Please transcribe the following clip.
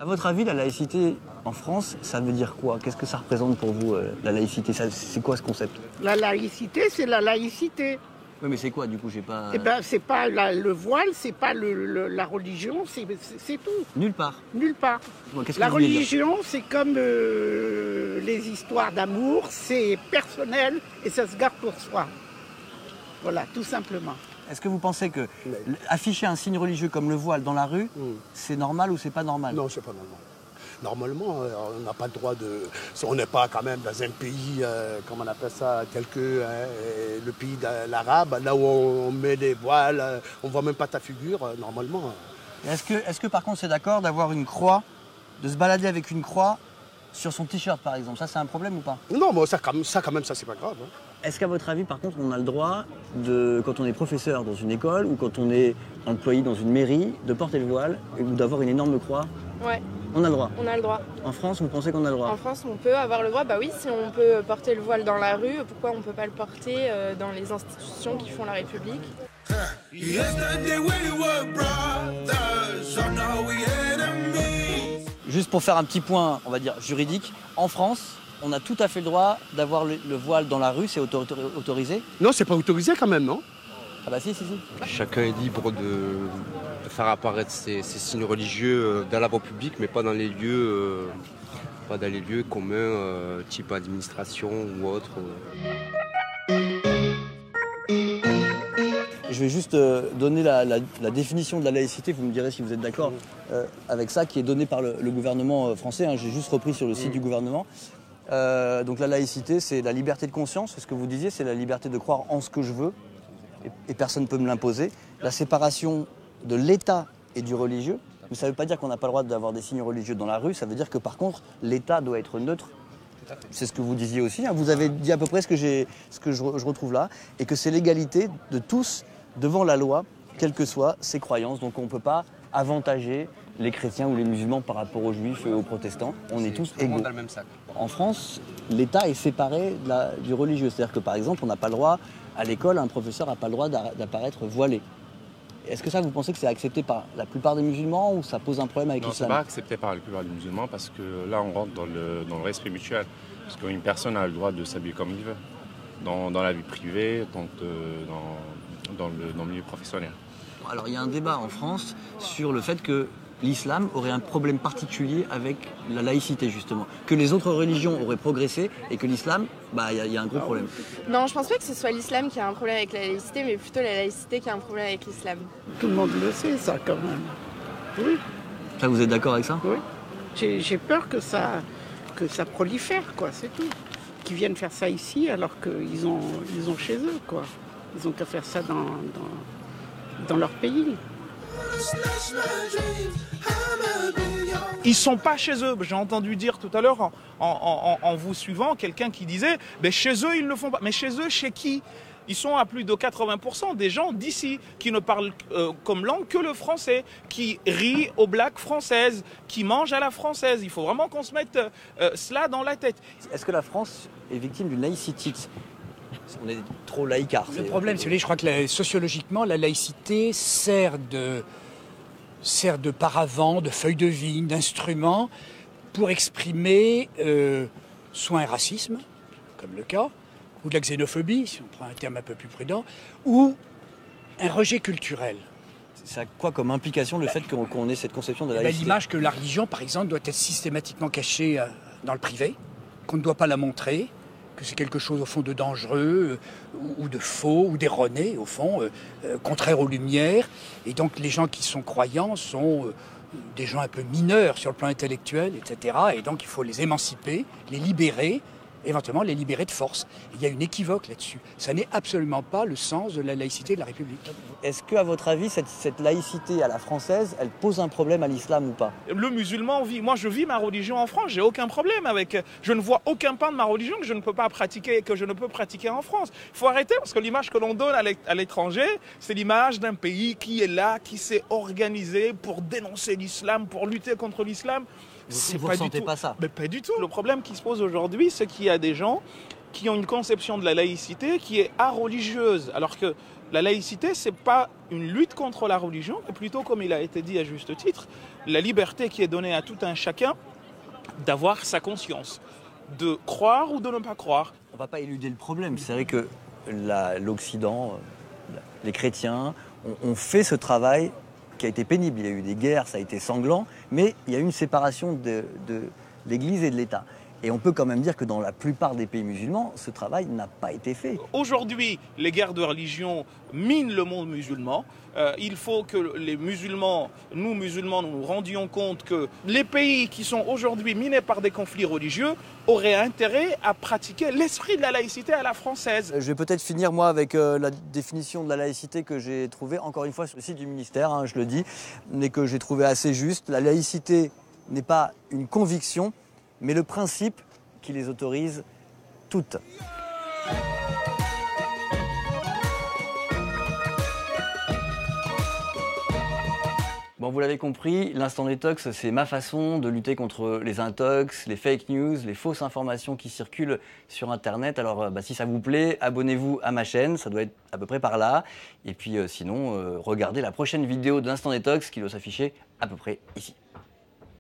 À votre avis, la laïcité en France, ça veut dire quoi? Qu'est-ce que ça représente pour vous, la laïcité? C'est quoi ce concept? La laïcité, c'est la laïcité. Oui, mais c'est quoi du coup? J'ai pas. Eh ben, c'est pas le voile, c'est pas la religion, c'est tout. Nulle part. Nulle part. Bon, qu'est-ce que La vous voulez dire? religion, c'est comme les histoires d'amour, c'est personnel et ça se garde pour soi. Voilà, tout simplement. Est-ce que vous pensez que afficher un signe religieux comme le voile dans la rue, c'est normal ou c'est pas normal? Non, c'est pas normal. Normalement, on n'a pas le droit de... On n'est pas quand même dans un pays, comment on appelle ça, tel que le pays de l'arabe, là où on met des voiles, on ne voit même pas ta figure, normalement. Est-ce que par contre c'est d'accord d'avoir une croix, de se balader avec une croix sur son t-shirt par exemple? Ça c'est un problème ou pas? Non, mais ça quand même, ça c'est pas grave. Hein. Est-ce qu'à votre avis par contre on a le droit, quand on est professeur dans une école ou quand on est employé dans une mairie, de porter le voile ou d'avoir une énorme croix? Ouais. On a le droit. On a le droit. En France, vous pensez qu'on a le droit? En France, on peut avoir le droit. Bah oui, si on peut porter le voile dans la rue, pourquoi on ne peut pas le porter dans les institutions qui font la République? Juste pour faire un petit point, on va dire, juridique, en France, on a tout à fait le droit d'avoir le voile dans la rue, c'est autorisé? Non, c'est pas autorisé quand même, non? Ah bah si. Chacun est libre de faire apparaître ses signes religieux dans la voie publique, mais pas dans les lieux, communs, type administration ou autre. Je vais juste donner la définition de la laïcité, vous me direz si vous êtes d'accord avec ça, qui est donnée par le gouvernement français, hein, j'ai juste repris sur le site du gouvernement. Donc la laïcité, c'est la liberté de conscience, c'est ce que vous disiez, c'est la liberté de croire en ce que je veux, et personne ne peut me l'imposer. La séparation de l'État et du religieux, mais ça ne veut pas dire qu'on n'a pas le droit d'avoir des signes religieux dans la rue, ça veut dire que par contre, l'État doit être neutre. C'est ce que vous disiez aussi, hein. Vous avez dit à peu près ce que je retrouve là, et que c'est l'égalité de tous devant la loi, quelles que soient ses croyances. Donc on ne peut pas avantager les chrétiens ou les musulmans par rapport aux juifs et aux protestants. On est tous égaux. Dans le même sac. En France, l'État est séparé du religieux. C'est-à-dire que par exemple, on n'a pas le droit, à l'école, un professeur n'a pas le droit d'apparaître voilé. Est-ce que ça, vous pensez que c'est accepté par la plupart des musulmans ou ça pose un problème avec l'islam? Non, c'est pas accepté par la plupart des musulmans parce que là, on rentre dans le respect mutuel. Parce qu'une personne a le droit de s'habiller comme il veut, dans la vie privée, dans le milieu professionnel. Alors, il y a un débat en France sur le fait que l'islam aurait un problème particulier avec la laïcité, justement. Que les autres religions auraient progressé et que l'islam, il y a un gros problème. Non, je pense pas que ce soit l'islam qui a un problème avec la laïcité, mais plutôt la laïcité qui a un problème avec l'islam. Tout le monde le sait, ça, quand même. Oui. Ça, vous êtes d'accord avec ça? Oui. J'ai peur que ça prolifère, quoi, c'est tout. Qu'ils viennent faire ça ici alors qu'ils ont chez eux, quoi. Ils ont qu'à faire ça dans leur pays. Ils sont pas chez eux. J'ai entendu dire tout à l'heure, en vous suivant, quelqu'un qui disait chez eux, ils ne le font pas. Mais chez eux, chez qui? Ils sont à plus de 80% des gens d'ici qui ne parlent comme langue que le français, qui rient aux blagues françaises, qui mangent à la française. Il faut vraiment qu'on se mette cela dans la tête. Est-ce que la France est victime d'une laïcité? On est trop laïcard. Le problème, c'est que je crois que sociologiquement, la laïcité sert de paravent, de feuille de vigne, d'instrument pour exprimer soit un racisme, comme le cas, ou de la xénophobie, si on prend un terme un peu plus prudent, ou un rejet culturel. Ça a quoi comme implication le fait qu'on ait cette conception de la laïcité? L'image que la religion, par exemple, doit être systématiquement cachée dans le privé, qu'on ne doit pas la montrer, que c'est quelque chose au fond de dangereux ou de faux ou d'erroné au fond, contraire aux lumières. Et donc les gens qui sont croyants sont des gens un peu mineurs sur le plan intellectuel, etc. Et donc il faut les émanciper, les libérer, éventuellement les libérer de force. Il y a une équivoque là-dessus. Ça n'est absolument pas le sens de la laïcité de la République. Est-ce qu'à votre avis, cette laïcité à la française, elle pose un problème à l'islam ou pas? Le musulman vit. Moi, je vis ma religion en France. J'ai aucun problème avec. Je ne vois aucun pan de ma religion que je ne peux pas pratiquer, que je ne peux pratiquer en France. Il faut arrêter parce que l'image que l'on donne à l'étranger, c'est l'image d'un pays qui est là, qui s'est organisé pour dénoncer l'islam, pour lutter contre l'islam. Vous ne ressentez pas ça? Mais pas du tout. Le problème qui se pose aujourd'hui, c'est qu'il y a des gens qui ont une conception de la laïcité qui est areligieuse. Alors que La laïcité, ce n'est pas une lutte contre la religion, mais plutôt, comme il a été dit à juste titre, la liberté qui est donnée à tout un chacun d'avoir sa conscience, de croire ou de ne pas croire. On ne va pas éluder le problème. C'est vrai que l'Occident, les chrétiens, ont fait ce travail qui a été pénible. Il y a eu des guerres, ça a été sanglant, mais il y a eu une séparation de l'Église et de l'État. Et on peut quand même dire que dans la plupart des pays musulmans, ce travail n'a pas été fait. Aujourd'hui, les guerres de religion minent le monde musulman. Il faut que les musulmans, nous rendions compte que les pays qui sont aujourd'hui minés par des conflits religieux auraient intérêt à pratiquer l'esprit de la laïcité à la française. Je vais peut-être finir, moi, avec la définition de la laïcité que j'ai trouvée, encore une fois, sur le site du ministère, je le dis, mais que j'ai trouvé assez juste. La laïcité n'est pas une conviction, mais le principe qui les autorise toutes. Bon, vous l'avez compris, l'instant détox, c'est ma façon de lutter contre les intox, les fake news, les fausses informations qui circulent sur Internet. Alors, si ça vous plaît, abonnez-vous à ma chaîne, ça doit être à peu près par là. Et puis sinon, regardez la prochaine vidéo de l'instant détox qui doit s'afficher à peu près ici.